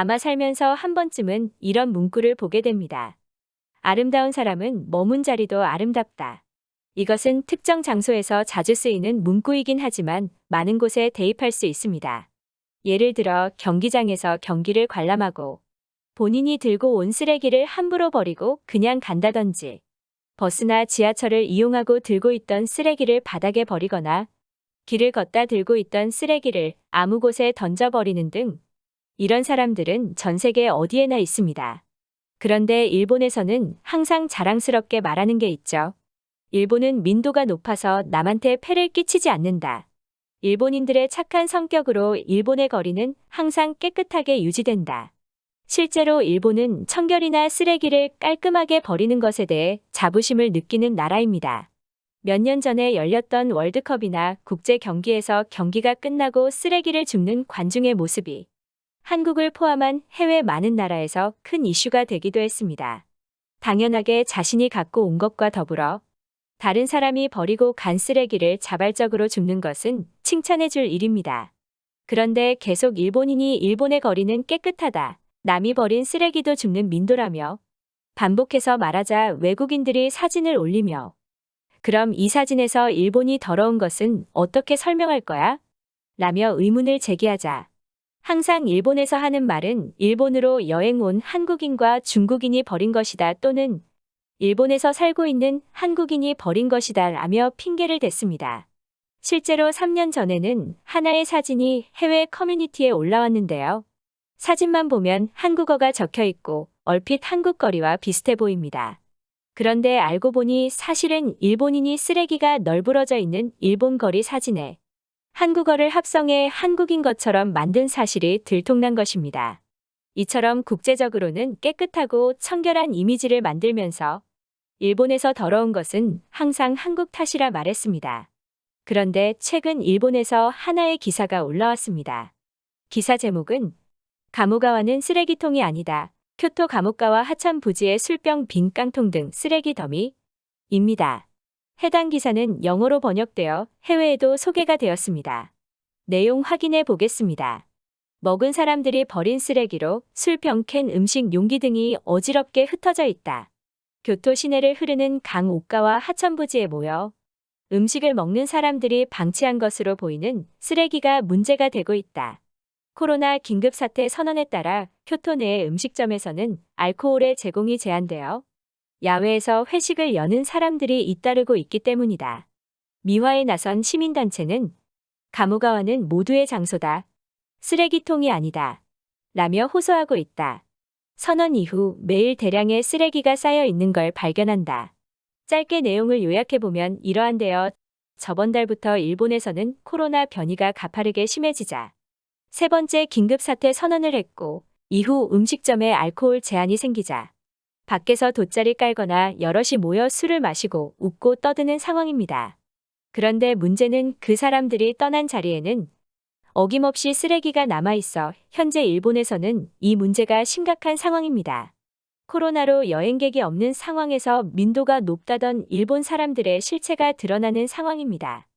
아마 살면서 한 번쯤은 이런 문구를 보게 됩니다. 아름다운 사람은 머문 자리도 아름답다. 이것은 특정 장소에서 자주 쓰이는 문구이긴 하지만 많은 곳에 대입할 수 있습니다. 예를 들어 경기장에서 경기를 관람하고 본인이 들고 온 쓰레기를 함부로 버리고 그냥 간다든지, 버스나 지하철을 이용하고 들고 있던 쓰레기를 바닥에 버리거나 길을 걷다 들고 있던 쓰레기를 아무 곳에 던져버리는 등 이런 사람들은 전 세계 어디에나 있습니다. 그런데 일본에서는 항상 자랑스럽게 말하는 게 있죠. 일본은 민도가 높아서 남한테 폐를 끼치지 않는다. 일본인들의 착한 성격으로 일본의 거리는 항상 깨끗하게 유지된다. 실제로 일본은 청결이나 쓰레기를 깔끔하게 버리는 것에 대해 자부심을 느끼는 나라입니다. 몇 년 전에 열렸던 월드컵이나 국제 경기에서 경기가 끝나고 쓰레기를 줍는 관중의 모습이 한국을 포함한 해외 많은 나라에서 큰 이슈가 되기도 했습니다. 당연하게 자신이 갖고 온 것과 더불어 다른 사람이 버리고 간 쓰레기를 자발적으로 줍는 것은 칭찬해 줄 일입니다. 그런데 계속 일본인이 일본의 거리는 깨끗하다, 남이 버린 쓰레기도 줍는 민도라며 반복해서 말하자 외국인들이 사진을 올리며 그럼 이 사진에서 일본이 더러운 것은 어떻게 설명할 거야? 라며 의문을 제기하자 항상 일본에서 하는 말은 일본으로 여행 온 한국인과 중국인이 버린 것이다 또는 일본에서 살고 있는 한국인이 버린 것이다 라며 핑계를 댔습니다. 실제로 3년 전에는 하나의 사진이 해외 커뮤니티에 올라왔는데요. 사진만 보면 한국어가 적혀 있고 얼핏 한국 거리와 비슷해 보입니다. 그런데 알고 보니 사실은 일본인이 쓰레기가 널브러져 있는 일본 거리 사진에 한국어를 합성해 한국인 것처럼 만든 사실이 들통난 것입니다. 이처럼 국제적으로는 깨끗하고 청결한 이미지를 만들면서 일본에서 더러운 것은 항상 한국 탓이라 말했습니다. 그런데 최근 일본에서 하나의 기사가 올라왔습니다. 기사 제목은 가모가와는 쓰레기통이 아니다. 교토 가모가와 하천 부지의 술병 빈 깡통 등 쓰레기 더미입니다. 해당 기사는 영어로 번역되어 해외에도 소개가 되었습니다. 내용 확인해 보겠습니다. 먹은 사람들이 버린 쓰레기로 술병, 캔, 음식 용기 등이 어지럽게 흩어져 있다. 교토 시내를 흐르는 강 옥가와 하천 부지에 모여 음식을 먹는 사람들이 방치한 것으로 보이는 쓰레기가 문제가 되고 있다. 코로나 긴급사태 선언에 따라 교토 내의 음식점에서는 알코올의 제공이 제한되어 야외에서 회식을 여는 사람들이 잇따르고 있기 때문이다. 미화에 나선 시민단체는 가모가와는 모두의 장소다. 쓰레기통이 아니다. 라며 호소하고 있다. 선언 이후 매일 대량의 쓰레기가 쌓여 있는 걸 발견한다. 짧게 내용을 요약해보면 이러한데요. 저번 달부터 일본에서는 코로나 변이가 가파르게 심해지자 세 번째 긴급사태 선언을 했고 이후 음식점에 알코올 제한이 생기자 밖에서 돗자리 깔거나 여럿이 모여 술을 마시고 웃고 떠드는 상황입니다. 그런데 문제는 그 사람들이 떠난 자리에는 어김없이 쓰레기가 남아있어 현재 일본에서는 이 문제가 심각한 상황입니다. 코로나로 여행객이 없는 상황에서 민도가 높다던 일본 사람들의 실체가 드러나는 상황입니다.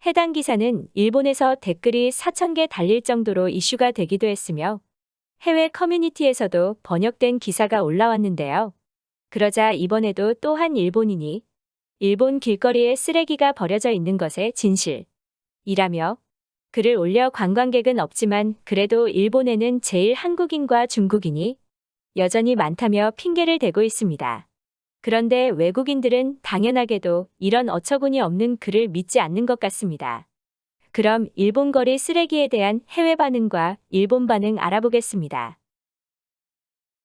해당 기사는 일본에서 댓글이 4,000개 달릴 정도로 이슈가 되기도 했으며 해외 커뮤니티에서도 번역된 기사가 올라왔는데요. 그러자 이번에도 또 한 일본인이 일본 길거리에 쓰레기가 버려져 있는 것의 진실이라며 글을 올려 관광객은 없지만 그래도 일본에는 제일 한국인과 중국인이 여전히 많다며 핑계를 대고 있습니다. 그런데 외국인들은 당연하게도 이런 어처구니 없는 글을 믿지 않는 것 같습니다. 그럼 일본 거리 쓰레기에 대한 해외 반응과 일본 반응 알아보겠습니다.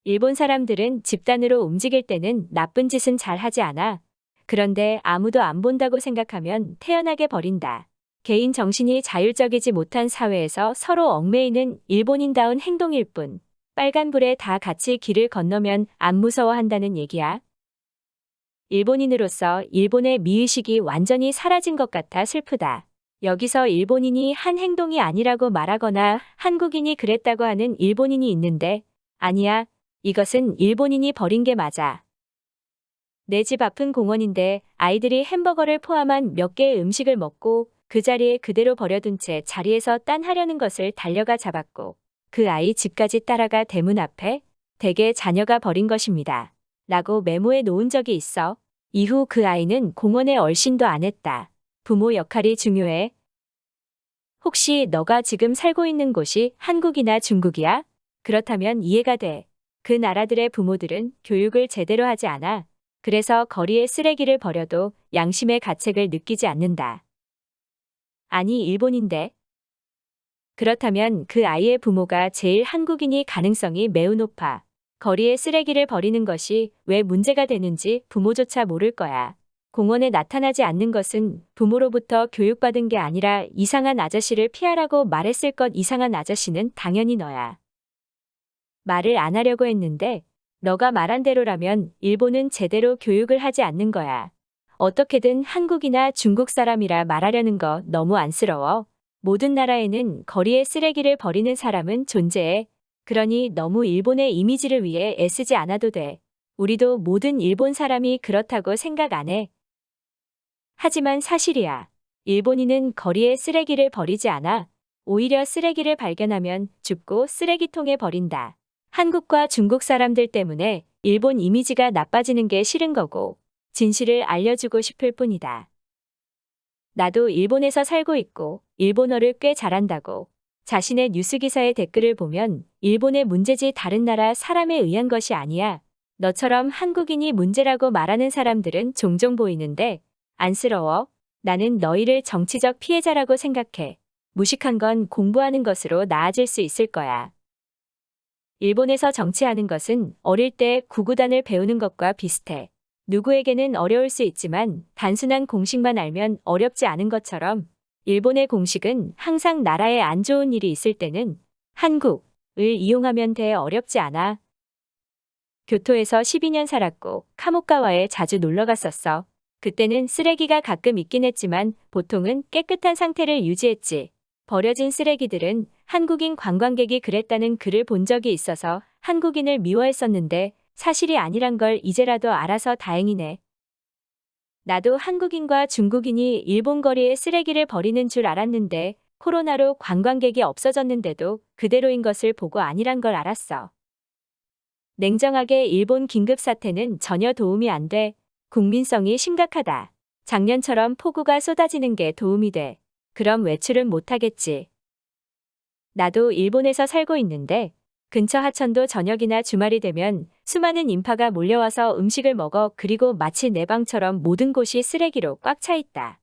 일본 사람들은 집단으로 움직일 때는 나쁜 짓은 잘 하지 않아. 그런데 아무도 안 본다고 생각하면 태연하게 버린다. 개인 정신이 자율적이지 못한 사회에서 서로 얽매이는 일본인다운 행동일 뿐. 빨간불에 다 같이 길을 건너면 안 무서워한다는 얘기야. 일본인으로서 일본의 미의식이 완전히 사라진 것 같아 슬프다. 여기서 일본인이 한 행동이 아니라고 말하거나 한국인이 그랬다고 하는 일본인이 있는데 아니야. 이것은 일본인이 버린 게 맞아. 내 집 앞은 공원인데 아이들이 햄버거를 포함한 몇 개의 음식을 먹고 그 자리에 그대로 버려둔 채 자리에서 딴하려는 것을 달려가 잡았고 그 아이 집까지 따라가 대문 앞에 댁에 자녀가 버린 것입니다. 라고 메모해 놓은 적이 있어. 이후 그 아이는 공원에 얼씬도 안 했다. 부모 역할이 중요해. 혹시 너가 지금 살고 있는 곳이 한국이나 중국이야? 그렇다면 이해가 돼. 그 나라들의 부모들은 교육을 제대로 하지 않아. 그래서 거리에 쓰레기를 버려도 양심의 가책을 느끼지 않는다. 아니, 일본인데. 그렇다면 그 아이의 부모가 제일 한국인이 가능성이 매우 높아. 거리에 쓰레기를 버리는 것이 왜 문제가 되는지 부모조차 모를 거야. 공원에 나타나지 않는 것은 부모로부터 교육받은 게 아니라 이상한 아저씨를 피하라고 말했을 것. 이상한 아저씨는 당연히 너야. 말을 안 하려고 했는데 너가 말한 대로라면 일본은 제대로 교육을 하지 않는 거야. 어떻게든 한국이나 중국 사람이라 말하려는 거 너무 안쓰러워. 모든 나라에는 거리에 쓰레기를 버리는 사람은 존재해. 그러니 너무 일본의 이미지를 위해 애쓰지 않아도 돼. 우리도 모든 일본 사람이 그렇다고 생각 안 해. 하지만 사실이야. 일본인은 거리에 쓰레기를 버리지 않아. 오히려 쓰레기를 발견하면 줍고 쓰레기통에 버린다. 한국과 중국 사람들 때문에 일본 이미지가 나빠지는 게 싫은 거고 진실을 알려주고 싶을 뿐이다. 나도 일본에서 살고 있고 일본어를 꽤 잘한다고. 자신의 뉴스 기사의 댓글을 보면 일본의 문제지 다른 나라 사람에 의한 것이 아니야. 너처럼 한국인이 문제라고 말하는 사람들은 종종 보이는데 안쓰러워. 나는 너희를 정치적 피해자라고 생각해. 무식한 건 공부하는 것으로 나아질 수 있을 거야. 일본에서 정치하는 것은 어릴 때 구구단을 배우는 것과 비슷해. 누구에게는 어려울 수 있지만 단순한 공식만 알면 어렵지 않은 것처럼 일본의 공식은 항상 나라에 안 좋은 일이 있을 때는 한국을 이용하면 돼. 어렵지 않아. 교토에서 12년 살았고 카모카와에 자주 놀러 갔었어. 그때는 쓰레기가 가끔 있긴 했지만 보통은 깨끗한 상태를 유지했지. 버려진 쓰레기들은 한국인 관광객이 그랬다는 글을 본 적이 있어서 한국인을 미워했었는데 사실이 아니란 걸 이제라도 알아서 다행이네. 나도 한국인과 중국인이 일본 거리에 쓰레기를 버리는 줄 알았는데 코로나로 관광객이 없어졌는데도 그대로인 것을 보고 아니란 걸 알았어. 냉정하게 일본 긴급 사태는 전혀 도움이 안 돼. 국민성이 심각하다. 작년처럼 폭우가 쏟아지는 게 도움이 돼. 그럼 외출은 못하겠지. 나도 일본에서 살고 있는데 근처 하천도 저녁이나 주말이 되면 수많은 인파가 몰려와서 음식을 먹어. 그리고 마치 내 방처럼 모든 곳이 쓰레기로 꽉 차 있다.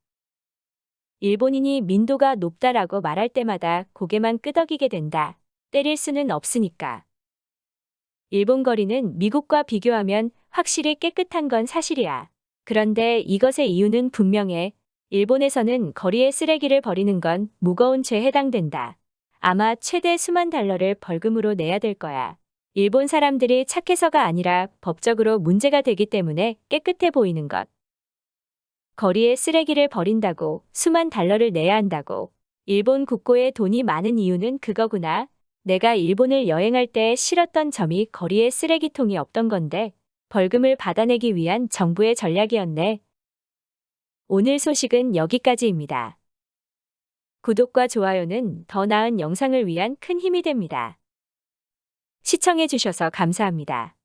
일본인이 민도가 높다라고 말할 때마다 고개만 끄덕이게 된다. 때릴 수는 없으니까. 일본 거리는 미국과 비교하면 확실히 깨끗한 건 사실이야. 그런데 이것의 이유는 분명해. 일본에서는 거리에 쓰레기를 버리는 건 무거운 죄에 해당된다. 아마 최대 수만 달러를 벌금으로 내야 될 거야. 일본 사람들이 착해서가 아니라 법적으로 문제가 되기 때문에 깨끗해 보이는 것. 거리에 쓰레기를 버린다고 수만 달러를 내야 한다고. 일본 국고에 돈이 많은 이유는 그거구나. 내가 일본을 여행할 때 싫었던 점이 거리에 쓰레기통이 없던 건데 벌금을 받아내기 위한 정부의 전략이었네. 오늘 소식은 여기까지입니다. 구독과 좋아요는 더 나은 영상을 위한 큰 힘이 됩니다. 시청해주셔서 감사합니다.